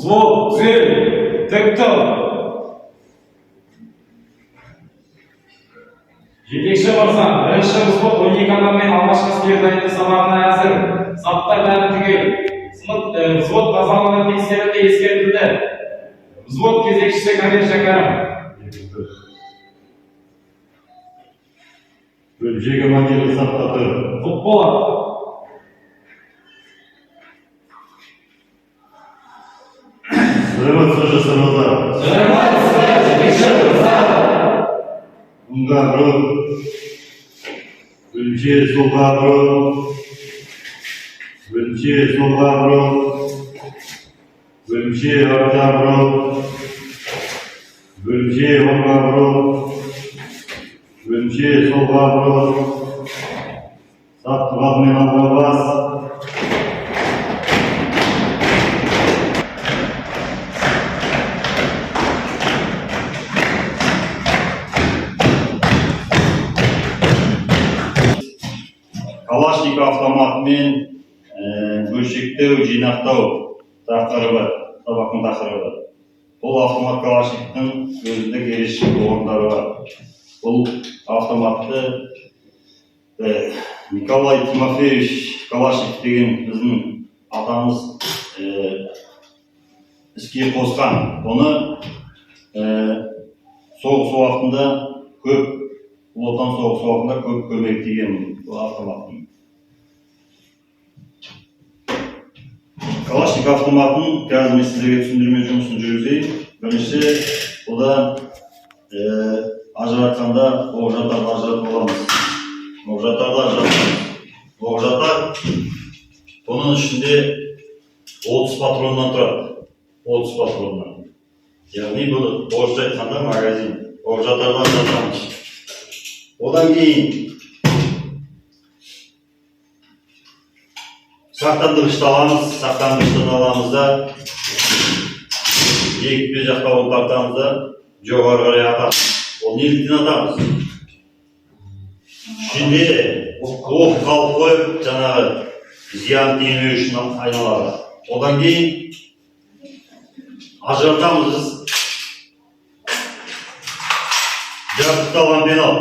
Взвод, цель, тек-ток. Жетекші мырза, бірінші взвод 12 адаммен алғашқы әскери дайындық сабағына әзір. Саптар бәрі түгел. Взвод базалығы тексерілді, ескертілді. Взвод кезекшісі Камил Шәкәрім. Бөлімше командирі сапта тұр. Футбол. Сұрайма сұржы сұрмаза. Оңға бұрын. Бөлімше солға бұрын. Бөлімше солға бұрын. Бөлімше арта бұрын. Бөлімше оңға бұрын. Бөлімше солға бұрын. Саттығатымен алға бас. Калашник автоматымен бөлшектеу, жинақтау тақырыбы, сабақтың тақырыбы. Бұл автомат калашниктің өзіндік ерекшелік орындары бар. Бұл автоматты Николай Тимофеевич Калашник деген біздің атамыз іске қосқан. Оны соғыс уақытында көп, Отан соғыс уақытында көп көмек тиген бұл автоматтың. Калашник автоматын қазір мен сіздерге түсіндірме жұмысын жүргізейін. Бірінші, бұда ажыратқанда оқ-жаттарды ажыратып аламыз. Оқ-жаттарды ажыратамыз. Оқ-жаттар бұның ішінде 30 патроннан тұрады. 30 патроннан. Яғни бұл орысша айтқанда магазин. Оқ-жаттарды ажыратамыз. Одан кейін сақтандырғышты аламыз. Сақтандырғыштан аламызда екпе жақтауын тартамызда жоғары қарай атамыз. Ол неліктен атамыз? Ішінде оқ қалып қойып, жаңағы зиян тимеу үшін айналады. Одан кейін ажыратамыз. Жабдықталған пенал.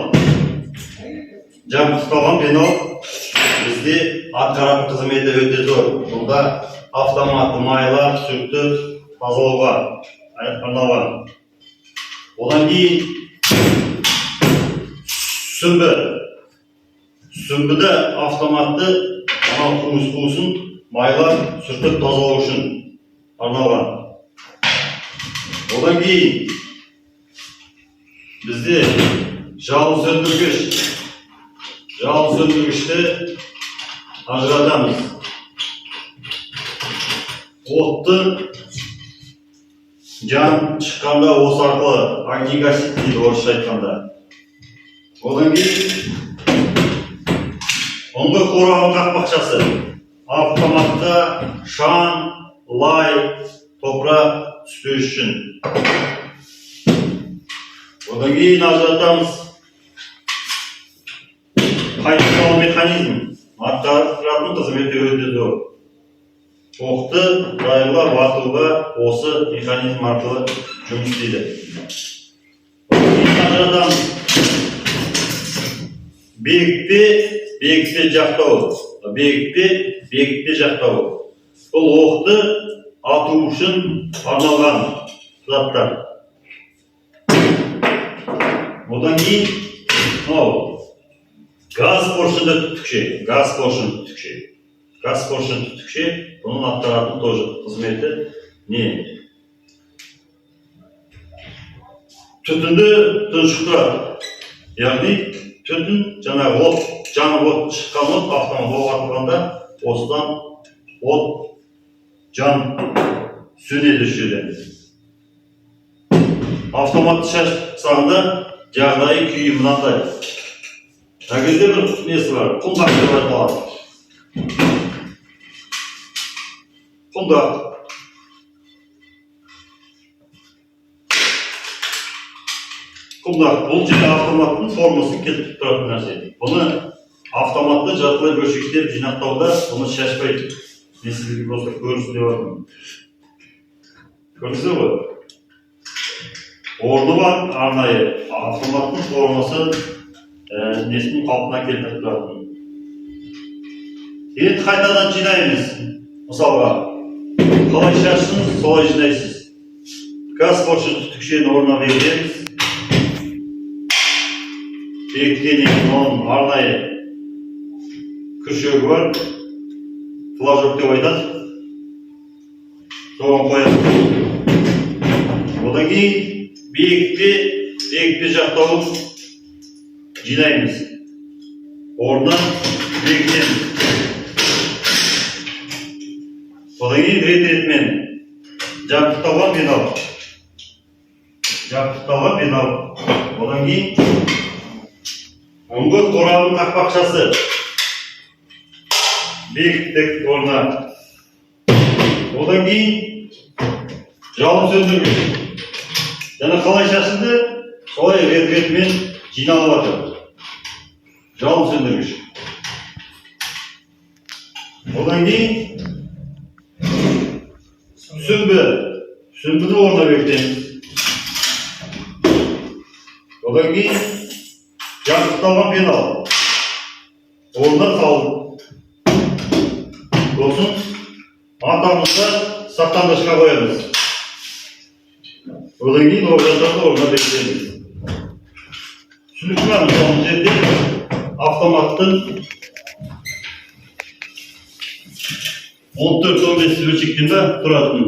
Жабдықталған пенал бізде атқаратын қызметі өте зор. Бұнда автоматты майлап, сүртіп, тазалауға арналған. Одан кейін сүмбі. Сүмбіді автоматты қуысын майлап, сүртіп, тазалау үшін арналған. Одан кейін бізде жалын сөндіргіш. Жалын сөндіргішті ажыратамыз. Отты жан шыққанда осы арқылы огнегаситель дейді орысша айтқанда. Одан кейін ұңғы қорғау қақпақшасы. Автоматта шаң, лай, топырақ түспеу үшін. Одан кейін ажыратамыз. Қайтқалы механизм. Атқаратын қызметі өте зор. Оқты дайырлап атуға осы механизм арқылы жұмыс істейді. Ажыратамыз. Бекітпе жақтау. Бекітпе жақтау. Бұл оқты ату үшін арналған заттар. Одан кейін газ поршынды түтікше. Газ поршын түтікше. Бұның атқаратын тоже қызметі не? Түтінді тұншықтырады. Яғни түтін жаңағы от, жанып от шыққан от автомат атылғанда осыдан от жан сөнеді жүреді. Автоматты шашсаңда жағдайы күйі мынандай. Әгізде бір несі бар, құндақ деп айтылады. Құндақ. Бұл жерде автоматтың формасын келтіріп тұратын нәрсе. Бұны автоматты жартылай бөлшектеп жинақтауда бұны шашпайды. Мен сіздерге просто көрінсін деп жатырмын. Көрдіңіздер ғой? Орны бар, арнайы автоматтың формасы несін қалпына келтіріп тұратын. Енді қайтадан жинаймыз. Мысалға, қалай шашсыңыз, солай жинайсыз. Газ қоршы түтікшені орнына береміз. Бекіткен оның арнайы күршегі бар. Флажок деп айтады. Соған қоямыз. Одан кейін бекітпе жақтауын жинаймыз. Орнынан бекітеміз. Одан кейін рет-ретмен жабдықталған пенал. Одан кейін ұңғы қорабының қақпақшасы. Бекіттік орнына. Одан кейін жалын сөндіргіш. Және қалай шашылды, солай рет-ретмен жиналып жатыр. Жалын сөндіргіш. Одан кейін сүмбіні орнына бекітеміз. Одан кейін жабдықталған пенал. Орнына қалды. Сосын атамызды сақтандырышқа қоямыз. Одан кейін орындарды орнына бекітеміз. Түсінікті соңғы жерде автоматтың 14-15 бөлшектен тұратын.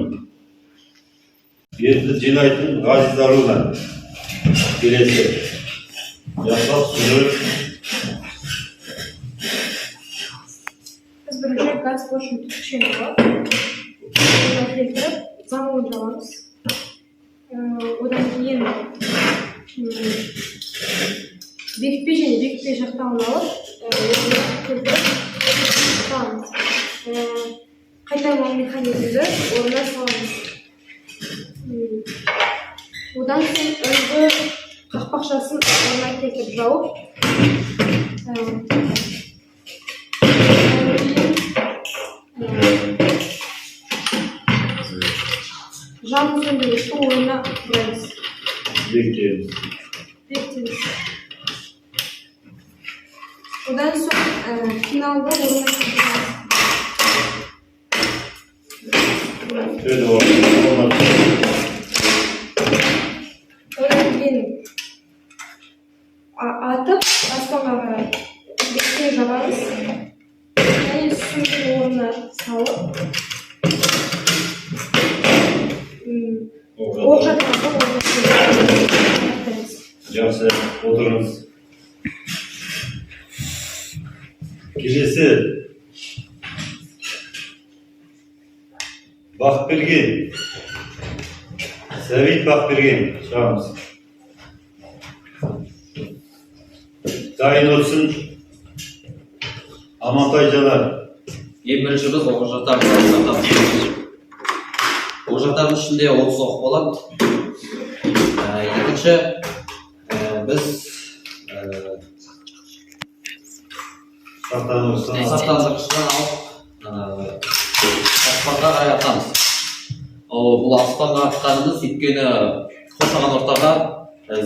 Енді жинайтын ғазиздарына келесі. Жасап сүріп. Biz бірінші газ қоршын түтікшені бар. Одан келтіріп, замауын жағамыз. Одан кейін бекітпе және бекітпе жақтауын алып, келтіріп, саламыз. Қайтармау механизмді орнына саламыз. Одан соң үлгі қақпақшасын орнына келтіріп жауып, жалын сөндіргішті орнына қойамыз. Бекітеміз. Одан соң финалды орнына келтіреміз. Одан кейін атып, аспанға қарай бекітпе жабамыз. Және сүмбіні орнына салып, оқ жатқанда орнына келтіреміз. Жақсы, отырыңыз. Келесі Бақберген. Сәбит Бақберген. Шығамыз. Дайын өтсін. Амантай Жанар. Ең бірінші біз оқжаттардың ішінде 30 оқ болады. Екінші біз сақтандырғыштан алып аспанға қарай атамыз. Бұл аспанға атқанымыз өйткені қоршаған ортаға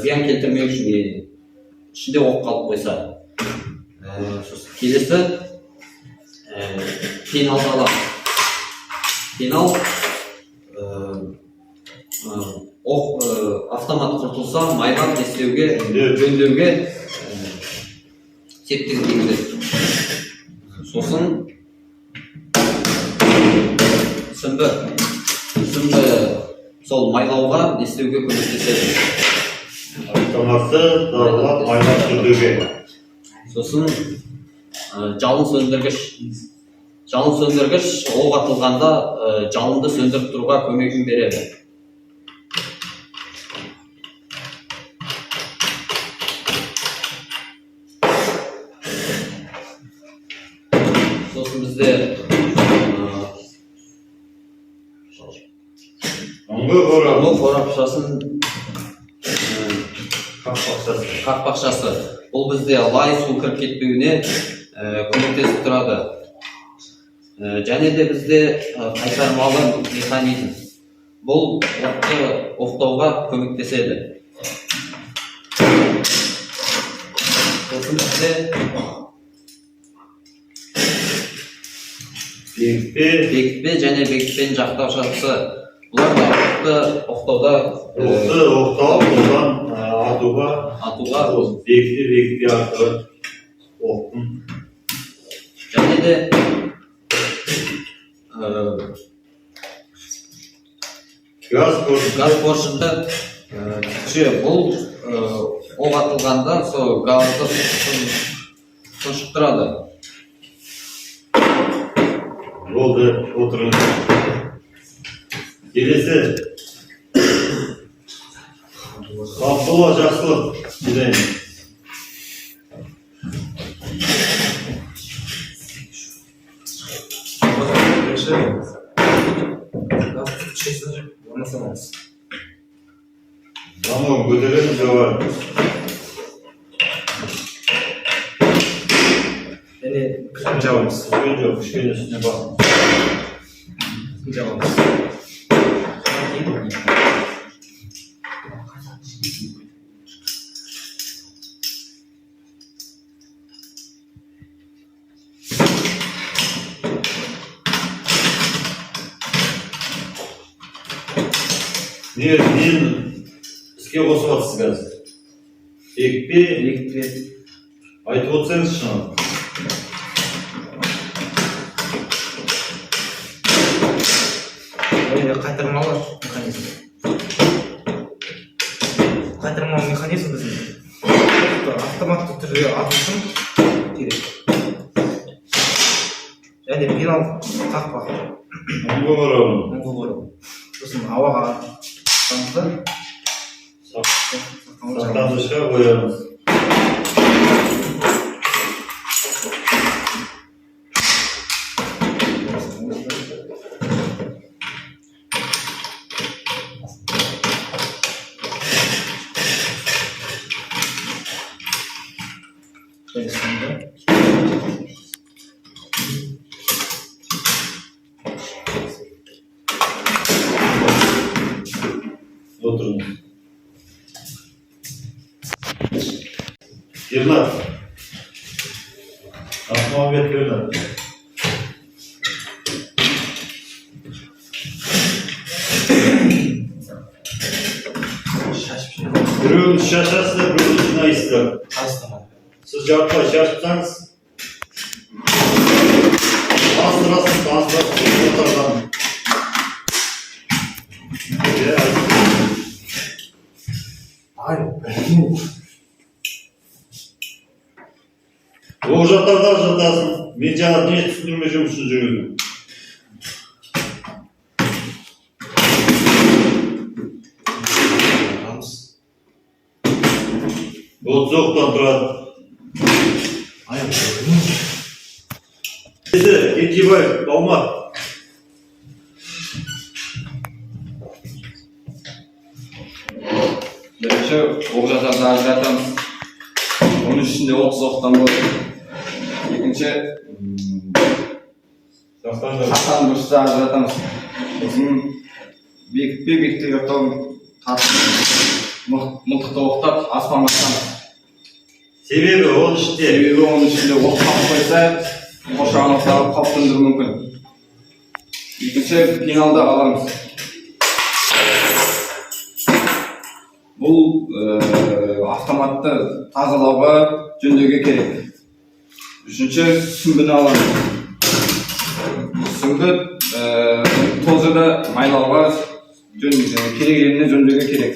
зиян келтірмеу үшін ішінде оқ қалып қойса. Келесі пеналды аламыз. Пенал автомат құртылса майлап тестеуге, жөндеуге септігін тигізеді. Сосын сүмбі сол майлауға тестеуге көмектеседі. Автоматты дағылап майлап сүрдеуге. Сосын жалын сөндіргіш оқ атылғанда жалынды сөндіріп тұруға көмегін береді. Сосын бізде ұңғы қорапшасын қақпақшасы. Бұл бізде лай су кіріп кетпеуіне көмектесіп тұрады. Және де бізде қайтармалы механизм. Бұл оқты оқтауға көмектеседі. Сосын бізде бекітпе және бекітпенің жақтаушасы. Бұлар да оқты оқтауда оқтау, одан атуға бекітпе арқылы оқтың. және де газ поршынды бұл оқ атылғанда сол газды тұншықтырады. Болды, отырыңыз. Келесі. Абдулла Жақсылық. Бидайын. Tamam, götürelim cevabı. Cevabımız. Önce kuşkenin üstüne bak. Cevabımız. Neyin іске қосып жатсыз қазір? Екпе айтып отырсаңыз шын. Қайтармалы механизм. Қайтармалы механизм біздің автоматты түрде атылсын керек. Және пенал қақпа. Сосын ауаға Сақтандырышқа қоямыз. Отырыңыз. Ернат. Асмағамбет Ернат. Біреуін шашасыздар, біреуін жинайсыздар. Сіз жартылай шашыпсаңыз, астырасыз, отардан. Ол жақтарда жатасың, мен жаңа не түсіндірме жұмысын жүргіздім. Бұл жоқтан тұрады. Кенжебаев, Алмат. Бірінші оқ-жатарды ажыратамыз. Оның ішінде 30 оқтан болады. Екінші қасан бұрышты ажыратамыз. Сосын бекітпе оқтауын мылтықты оқтап аспан бастамыз. Себебі оның ішінде оқ қалып қойса, қоршаған оқтағы қауіп төндіруі мүмкін. Екінші пеналды аламыз. Бұл автоматты тазалауға жөндеуге керек. Үшінші сүңгіні аламыз. Сүңгі тозыды майлауға керек жеріне жөндеуге керек.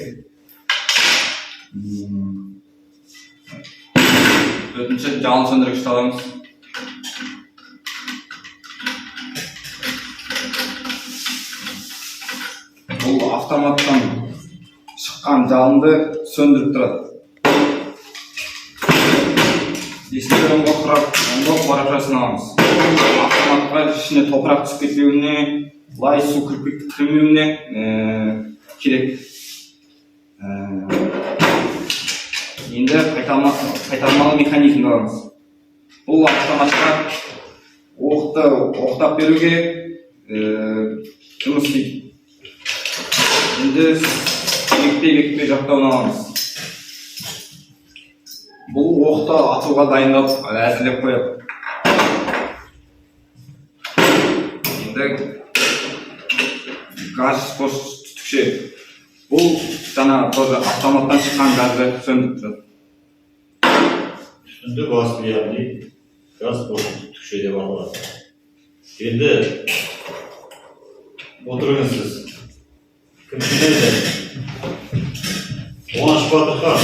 Төртінші жалын сөндіргішті аламыз. Бұл автоматтан шыққан жалынды сөндіріп тұрады. Есінде оңға қорапшасын аламыз. Автоматқа ішіне топырақ түсіп кетпеуіне, лай су кірмеуіне керек. Енді қайтармалы механизмді аламыз. Бұл автоматқа оқты оқтап беруге жұмыс істейді. Şimdi бекітпей жақтауын аламыз. Бұл оқты атуға дайындап әзірлеп қояды. Енді газ қос түтікше. Бұл жаңа тоже автоматтан шыққан газды сөндіріп тұрады. Üstünde gaz yani gaz boşluk tükşede var. Şimdi oturun siz. Kimsine de ona şıpatırken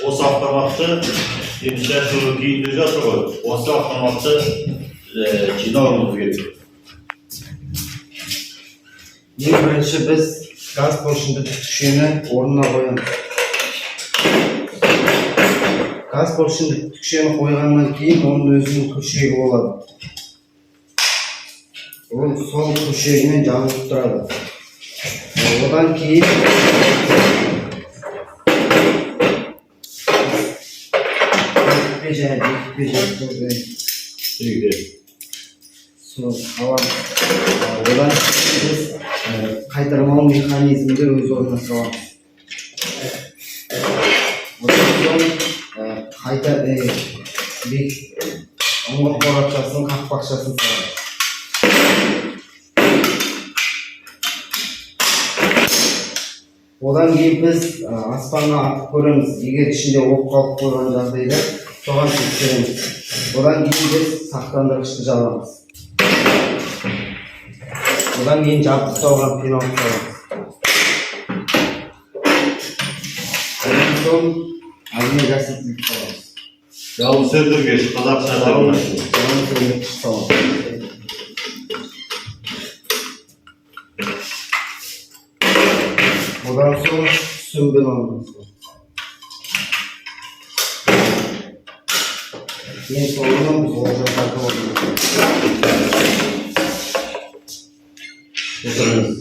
o avtomatı gençler şunu giyindireceğiz o avtomatı жинауымыз керек. Ең бірінші біз газ поршынды түтікшені орнына қоямыз. Газ поршынды түтікшені қойғаннан кейін оның өзінің күршегі болады. Ол сол күршегімен жанып тұрады. Одан кейін одан біз қайтармау механизмді өз орнына саламыз. Одан соң қайта ұңғыр қорапшасын, қақпақшасын саламыз. Одан кейін біз аспанға атып көреміз. Егер ішінде оқ қалып қойған жағдайда соған тексереміз. Одан кейін біз сақтандырғышты жабамыз. Одан кейін жабдықталған пеналды саламыз. Одан соң огне гаситель саламыз. Жалын söndürгіш, қазақша Жалын сөндіргіш саламыз. Одан соң сүмбіл аламыз. Ең соңынан біз олжа тартып аламыз. Oturunuz.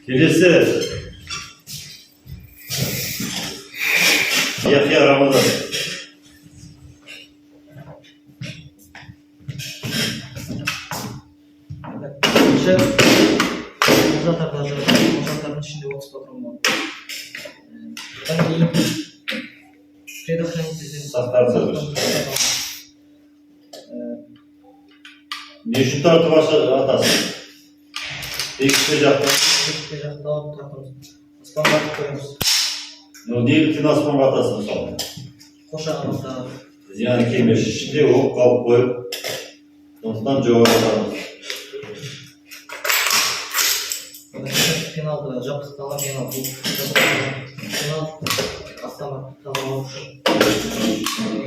Kelesi Yahya Ramazan. Ошақтардың ішінде 30 патрон бар. Одан кейін предохранитель Сақтандырғыш. Ne үшін тартып атасың? Екінші жақта. Екінші жақта алып тұратырмыз. Аспанға атып қоямыз. Неліктен аспанға атасың соны? Қоршаған орта. Зиян келмес ішінде оқ қалып қойып, сондықтан жоғары атамыз. Пеналды жабдықталған пенал. Пенал автомат тазалау үшін.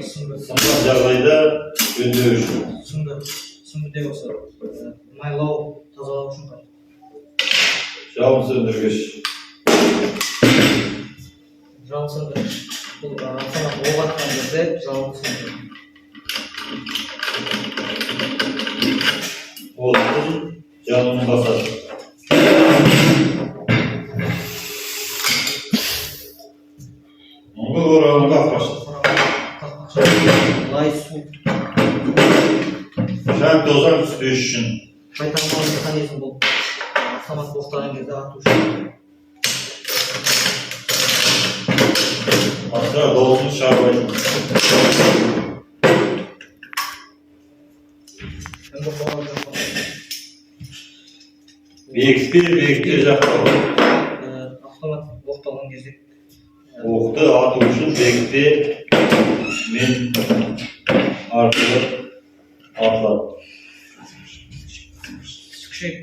Сондай жағдайда өндеу үшін. Сүңгіде осы майлау тазалау үшін бар. Жалын сөндіргіш. Жалын сөндіргіш. Бұл автомат оқ атқан жерде жалын сөндіргіш. Оқтың жанын басады. Оңғы орағын қақпашы. Лай су. Шәм тозаң түспеш үшін. Қайтармау механизм бұл. Автомат боқтаған кезде ату үшін. Атыра доғын шарбайды. Бекітпе жақтау. Автомат боқталған кезде Оқты ату үшін бекітпе мен арқылы атылады. Түкшек,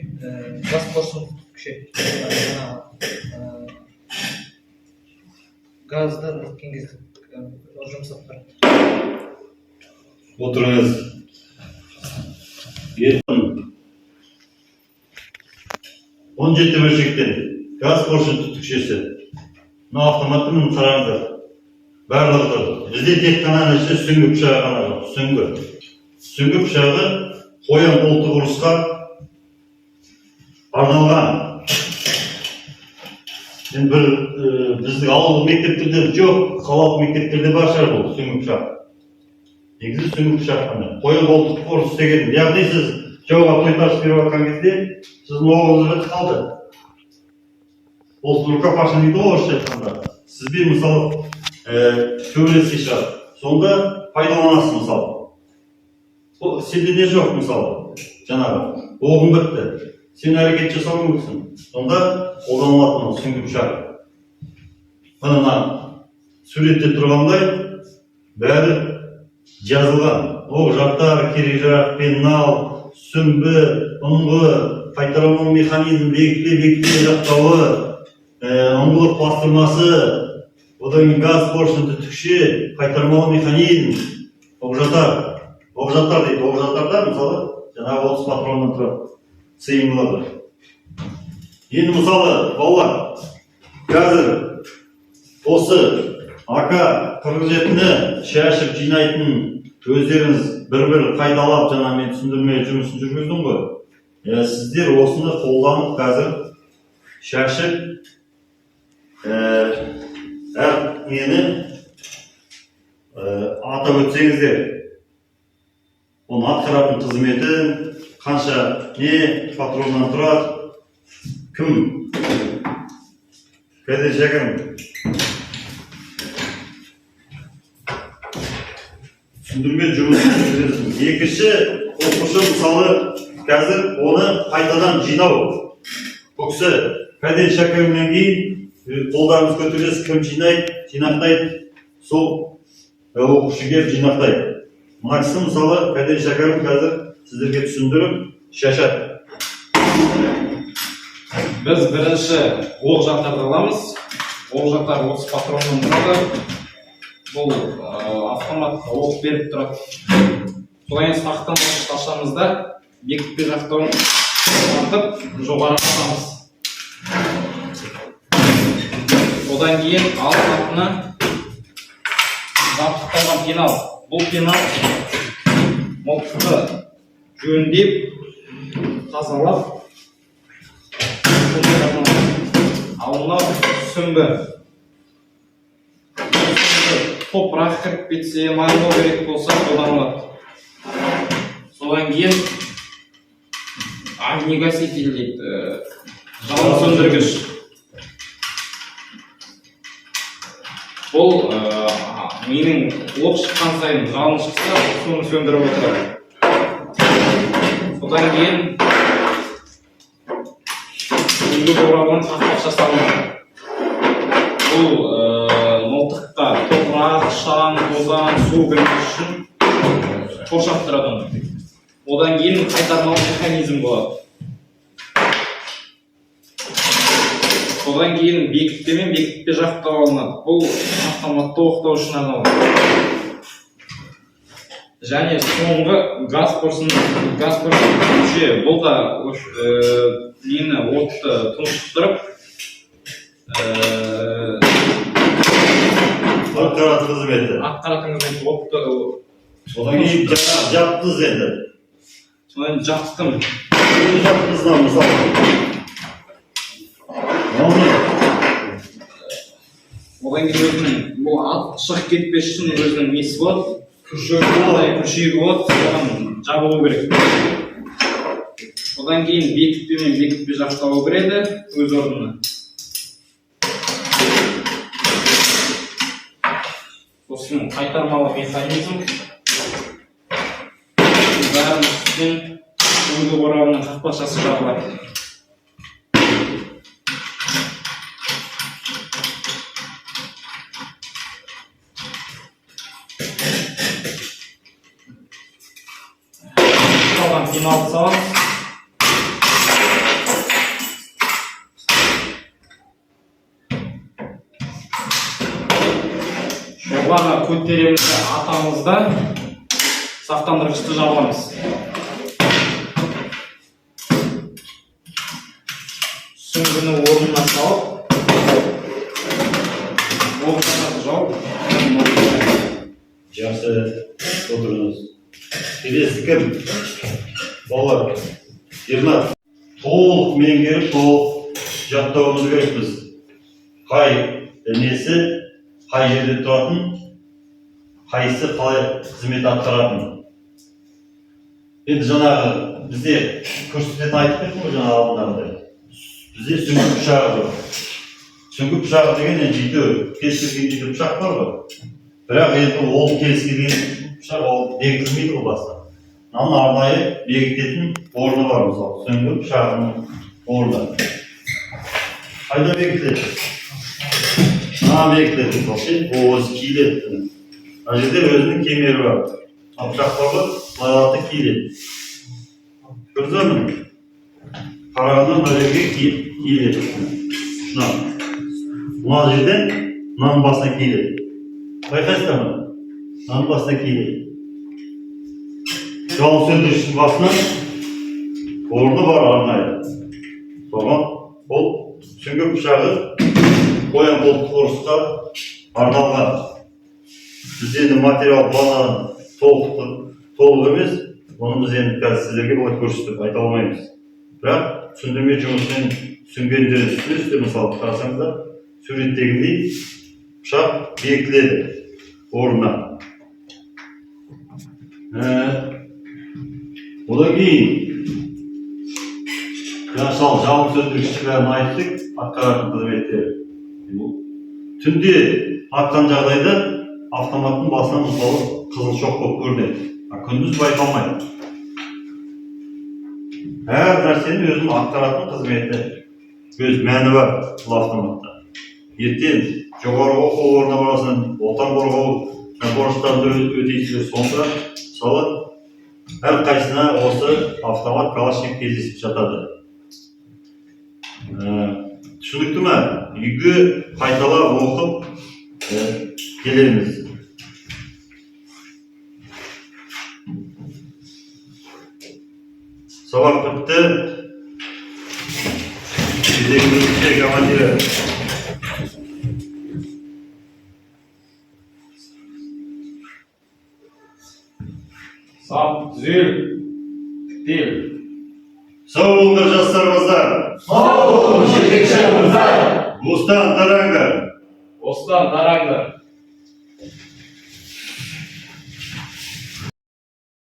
газ поршын түкшек. Газды неткен кезде жұмсап тұрады. Отырыңыз. 17 бөлшектен газ поршын түтікшесі. Мына автоматты мұны қараңыздар. Барлығы тұр. Бізде тек қана сүңгі пышағы ғана жоқ. Сүңгі пышағы қоян қолтық ұрысқа арналған. Енді біздің ауыл мектептерде жоқ, қалалық мектептерде бар шығар бұл сүңгі пышақ. Негізі сүңгі пышақ қана. Қоян қолтық ұрыс деген. Яғни сіз жауға тойтарыс беріп жатқан кезде сіздің оғыңыз бітіп қалды. ол рукопашный дейді ғой орысша айтқанда. Сізбен мысалы төбелеске шығады. Сонда пайдаланасыз мысалы. Сенде не жоқ мысалы, жаңағы оғың бітті. Сен әрекет жасау мүмкінсің. Сонда қолданылатын сүңгі пышақ. Мына суретте тұрғандай бәрі жазылған. Оқ жақтар, керек жақ, пенал, сүмбі, ұңғы, қайтарма механизм, бекітпе жақтауы, ұңғылық бастырмасы, одан газ поршны түтікше, қайтармалы механизм, оқжаттар дейді. Оқжаттарда мысалы жаңағы 30 патроннан тұрады, сыйымдылады. Енді мысалы балалар, қазір осы АК-47-ні шашып жинайтын өздеріңіз бір-бір қайталап жаңа мен түсіндірме жұмысын жүргіздің ғой. Сіздер осыны қолданып қазір шашып әр нені атап өтсеңіздер. Оның атқаратын қызметін, қанша не патроннан тұрады, кім? Кәде шәкірім? Түсіндірме жұмысын жүргізесің. Екінші, оқушы мысалы қазір оны қайтадан жинау. Бұл кісі кәде шәкірімнен кейін қолдарыңыз көтересіз, кім жинайды, жинақтайды, сол оқушы келіп жинақтайды. Мына кісі мысалы кәде шәкірім қазір сіздерге түсіндіріп шашады. Біз бірінші оқ жақтарды аламыз. Оқ жақтар 30 патроннан тұрады. Бұл автоматқа оқ беріп тұрады. Содан кейін сақтан ашамыз да бекітпе жақтауын артып жоғары қысамыз. Одан кейін alt атына жабдықталған пенал. Бұл пенал мылтықты жөндеп, тазалап, ал мынау сүмбі. Топырақ кіріп кетсе, майлау керек болса қолданылады. Содан кейін огнегаситель дейді, жалын сөндіргіш. Бұл менің оқ шыққан сайын жалын шықса, соны сөндіріп отырады. Содан кейін сүңгі қорабын қақпақша салынады. Бұл мылтыққа топырақ, шаң, тозаң, су кірмес үшін қоршап тұрады. Одан кейін қайтармалы механизм болады. Содан кейін бекітпе мен бекітпе жақтау алынады. Бұл автоматты оқтау үшін арналған. Және соңғы газ поршны күші. Бұл да нені отты тұншықтырып Атқаратын қызметі. отты. Одан кейін жаптыңыз енді. Содан жақтым. Жаптыңыздан мысалы. Одан кейін өзінің бұл шығып кетпес үшін өзінің несі болады, күшегі болады, соған жабылу керек. Одан кейін бекітпе мен бекітпе жақтауы кіреді өз орнына. Сосын қайтармалы механизм. Бәрінің үстінен сүңгі қорабының қақпақшасы жабылады. Пенал саламыз. Жоғары көтеремізді атамызда сақтандырғышты жабамыз. Сүңгіні орнына салып, оқ жауып, Жақсы отырыңыз. Келесі кім? Балалар, Ернат, толық меңгеріп, толық жаттауымыз керек біз. Қай несі, қай жерде тұратын, қайсы қалай қызмет атқаратын. Енді жаңағы бізде көрсететін айтып кеттім ғой жаңа алдындағы. Бізде сүңгі пышағы жоқ. Süngü bıçağı degen jidi kesilген jidi bıçak var mı? Бірақ енді ол келісілген бıçak ол бекітілмейді ол баста. Анын арнайы бекітетін орны бар мысалы. Süngü bıçағының орны. Қайда бекітіледі? Бекітіледі мысалы. Ол өзі киіледі. Ана жерде өзінің кемері бар. Ал бıçақтарды лайлатты киіледі. Көрдіңіз бе? Қарағаннан мына жерге киіледі. Шuna. Мына жерден мынаның басына киіледі. Байқайсыздар ма? Мынаның басына киіледі. Жалын сөндіргіштің басына орны бар арнайы. Соған ол сүңгі пышағы қоян қолтық ұрысқа арналған. Біз енді материал планын толық емес, оны біз енді қазір сіздерге былай көрсетіп айта алмаймыз. Бірақ түсіндірме жұмысымен түсінгендердің үстіне мысалы қарасаңыздар, суреттегіндей пышақ бекітіледі орнына. Одан кейін мысалы жалын сөндіргішті бәрін айттық, атқаратын қызметтері. Түнде атқан жағдайда автоматтың басынан мысалы қызыл шоқ болып көрінеді. Күндіз байқалмайды. Әр нәрсенің өзінің атқаратын қызметі, өз мәні бар бұл автоматта. Ертең жоғары оқу орнына барасың, отан қорғау борыштарды өтейсіздер, сонда мысалы әрқайсысына осы автомат калашников кездесіп жатады. Түсінікті ме? Үйге қайталап оқып келеміз. Сабақ бітті. Кезегімізде командирі. Сап, түзел, тіктел. Сау болыңдар жастарымыздар. Сау болыңдар жетекші мырза. Осыдан тараңдар. Осыдан тараңдар.